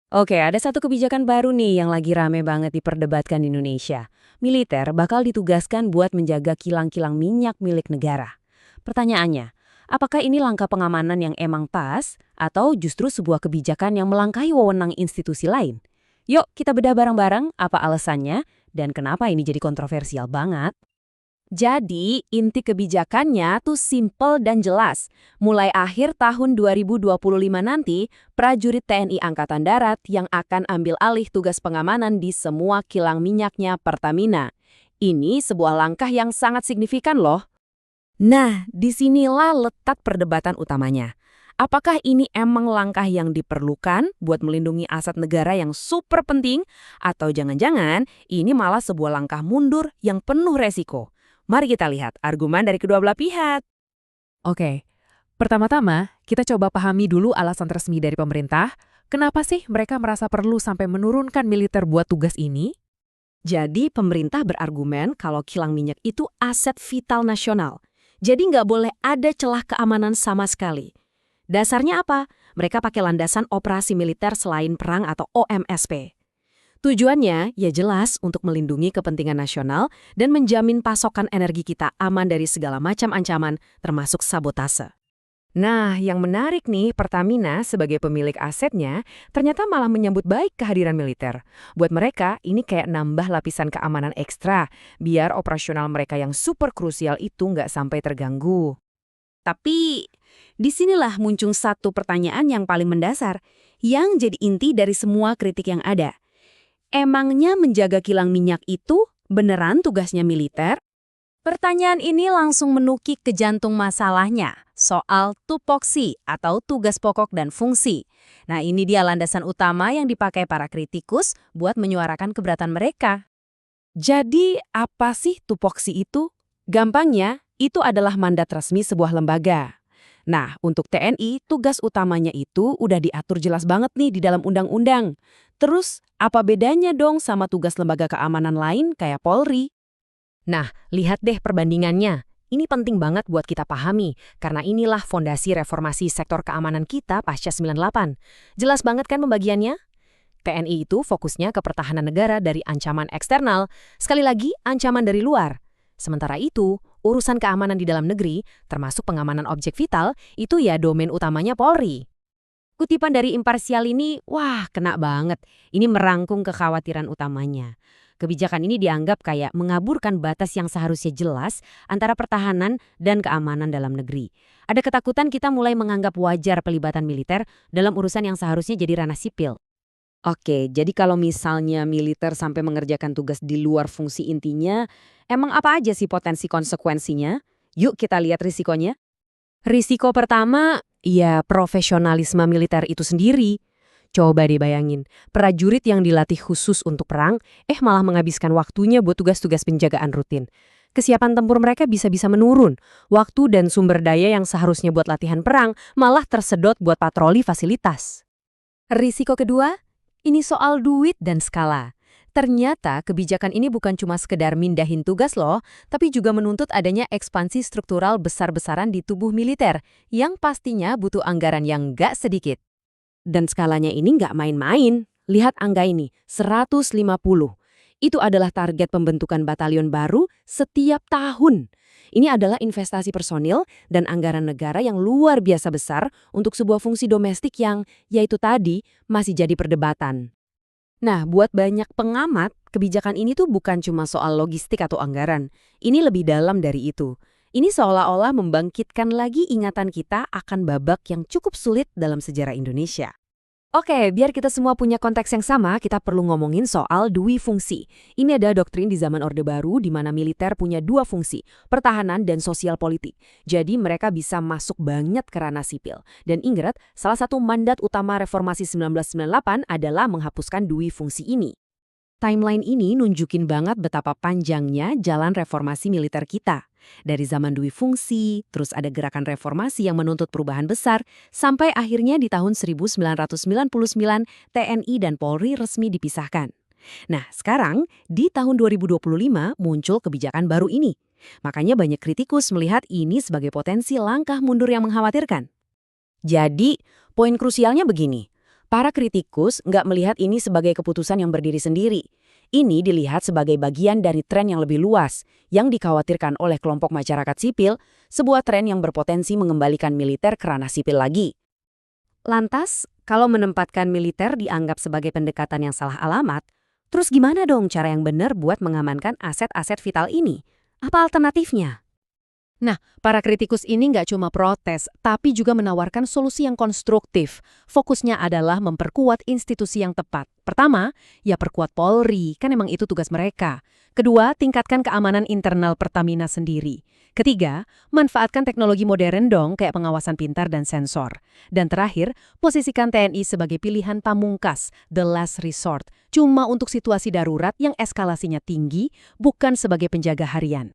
Oke, ada satu kebijakan baru nih yang lagi rame banget diperdebatkan di Indonesia. Militer bakal ditugaskan buat menjaga kilang-kilang minyak milik negara. Pertanyaannya, apakah ini langkah pengamanan yang emang pas atau justru sebuah kebijakan yang melangkahi wewenang institusi lain? Yuk, kita bedah bareng-bareng apa alasannya dan kenapa ini jadi kontroversial banget. Jadi, inti kebijakannya tuh simple dan jelas. Mulai akhir tahun 2025 nanti, prajurit TNI Angkatan Darat yang akan ambil alih tugas pengamanan di semua kilang minyaknya Pertamina. Ini sebuah langkah yang sangat signifikan loh. Nah, disinilah letak perdebatan utamanya. Apakah ini emang langkah yang diperlukan buat melindungi aset negara yang super penting? Atau jangan-jangan ini malah sebuah langkah mundur yang penuh resiko? Mari kita lihat argumen dari kedua belah pihak. Oke, pertama-tama kita coba pahami dulu alasan resmi dari pemerintah. Kenapa sih mereka merasa perlu sampai menurunkan militer buat tugas ini? Jadi pemerintah berargumen kalau kilang minyak itu aset vital nasional. Jadi nggak boleh ada celah keamanan sama sekali. Dasarnya apa? Mereka pakai landasan operasi militer selain perang atau OMSP. Tujuannya ya jelas untuk melindungi kepentingan nasional dan menjamin pasokan energi kita aman dari segala macam ancaman, termasuk sabotase. Nah, yang menarik nih, Pertamina sebagai pemilik asetnya ternyata malah menyambut baik kehadiran militer. Buat mereka, ini kayak nambah lapisan keamanan ekstra, biar operasional mereka yang super krusial itu nggak sampai terganggu. Tapi, disinilah muncul satu pertanyaan yang paling mendasar, yang jadi inti dari semua kritik yang ada. Emangnya menjaga kilang minyak itu beneran tugasnya militer? Pertanyaan ini langsung menukik ke jantung masalahnya, soal tupoksi atau tugas pokok dan fungsi. Nah, ini dia landasan utama yang dipakai para kritikus buat menyuarakan keberatan mereka. Jadi, apa sih tupoksi itu? Gampangnya, itu adalah mandat resmi sebuah lembaga. Nah, untuk TNI, tugas utamanya itu udah diatur jelas banget nih di dalam undang-undang. Terus, apa bedanya dong sama tugas lembaga keamanan lain kayak Polri? Nah, lihat deh perbandingannya. Ini penting banget buat kita pahami, karena inilah fondasi reformasi sektor keamanan kita pasca 98. Jelas banget kan pembagiannya? TNI itu fokusnya ke pertahanan negara dari ancaman eksternal, sekali lagi ancaman dari luar. Sementara itu, urusan keamanan di dalam negeri, termasuk pengamanan objek vital, itu ya domain utamanya Polri. Kutipan dari Imparsial ini, wah kena banget. Ini merangkum kekhawatiran utamanya. Kebijakan ini dianggap kayak mengaburkan batas yang seharusnya jelas antara pertahanan dan keamanan dalam negeri. Ada ketakutan kita mulai menganggap wajar pelibatan militer dalam urusan yang seharusnya jadi ranah sipil. Oke, jadi kalau misalnya militer sampai mengerjakan tugas di luar fungsi intinya, emang apa aja sih potensi konsekuensinya? Yuk kita lihat risikonya. Risiko pertama, ya profesionalisme militer itu sendiri. Coba deh bayangin, prajurit yang dilatih khusus untuk perang, malah menghabiskan waktunya buat tugas-tugas penjagaan rutin. Kesiapan tempur mereka bisa-bisa menurun. Waktu dan sumber daya yang seharusnya buat latihan perang malah tersedot buat patroli fasilitas. Risiko kedua, ini soal duit dan skala. Ternyata kebijakan ini bukan cuma sekedar mindahin tugas loh, tapi juga menuntut adanya ekspansi struktural besar-besaran di tubuh militer, yang pastinya butuh anggaran yang nggak sedikit. Dan skalanya ini nggak main-main. Lihat angka ini, 150. Itu adalah target pembentukan batalion baru setiap tahun. Ini adalah investasi personil dan anggaran negara yang luar biasa besar untuk sebuah fungsi domestik yang, yaitu tadi, masih jadi perdebatan. Nah, buat banyak pengamat, kebijakan ini tuh bukan cuma soal logistik atau anggaran. Ini lebih dalam dari itu. Ini seolah-olah membangkitkan lagi ingatan kita akan babak yang cukup sulit dalam sejarah Indonesia. Oke, biar kita semua punya konteks yang sama, kita perlu ngomongin soal dui fungsi. Ini ada doktrin di zaman Orde Baru di mana militer punya dua fungsi, pertahanan dan sosial politik. Jadi mereka bisa masuk banget ke ranah sipil. Dan ingat, salah satu mandat utama reformasi 1998 adalah menghapuskan dui fungsi ini. Timeline ini nunjukin banget betapa panjangnya jalan reformasi militer kita. Dari zaman dui fungsi, terus ada gerakan reformasi yang menuntut perubahan besar, sampai akhirnya di tahun 1999 TNI dan Polri resmi dipisahkan. Nah, sekarang di tahun 2025 muncul kebijakan baru ini. Makanya banyak kritikus melihat ini sebagai potensi langkah mundur yang mengkhawatirkan. Jadi, poin krusialnya begini. Para kritikus nggak melihat ini sebagai keputusan yang berdiri sendiri. Ini dilihat sebagai bagian dari tren yang lebih luas, yang dikhawatirkan oleh kelompok masyarakat sipil, sebuah tren yang berpotensi mengembalikan militer ke ranah sipil lagi. Lantas, kalau menempatkan militer dianggap sebagai pendekatan yang salah alamat, terus gimana dong cara yang benar buat mengamankan aset-aset vital ini? Apa alternatifnya? Nah, para kritikus ini nggak cuma protes, tapi juga menawarkan solusi yang konstruktif. Fokusnya adalah memperkuat institusi yang tepat. Pertama, ya perkuat Polri, kan emang itu tugas mereka. Kedua, tingkatkan keamanan internal Pertamina sendiri. Ketiga, manfaatkan teknologi modern dong, kayak pengawasan pintar dan sensor. Dan terakhir, posisikan TNI sebagai pilihan pamungkas, the last resort, cuma untuk situasi darurat yang eskalasinya tinggi, bukan sebagai penjaga harian.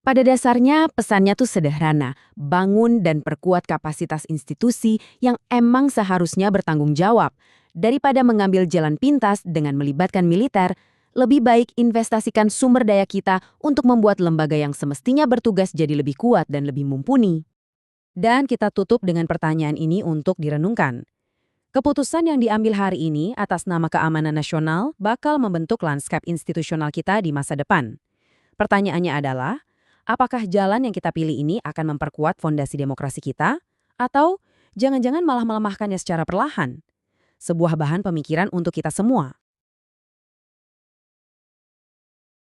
Pada dasarnya, pesannya tuh sederhana, bangun dan perkuat kapasitas institusi yang emang seharusnya bertanggung jawab. Daripada mengambil jalan pintas dengan melibatkan militer, lebih baik investasikan sumber daya kita untuk membuat lembaga yang semestinya bertugas jadi lebih kuat dan lebih mumpuni. Dan kita tutup dengan pertanyaan ini untuk direnungkan. Keputusan yang diambil hari ini atas nama keamanan nasional bakal membentuk lanskap institusional kita di masa depan. Pertanyaannya adalah, apakah jalan yang kita pilih ini akan memperkuat fondasi demokrasi kita? Atau jangan-jangan malah melemahkannya secara perlahan? Sebuah bahan pemikiran untuk kita semua.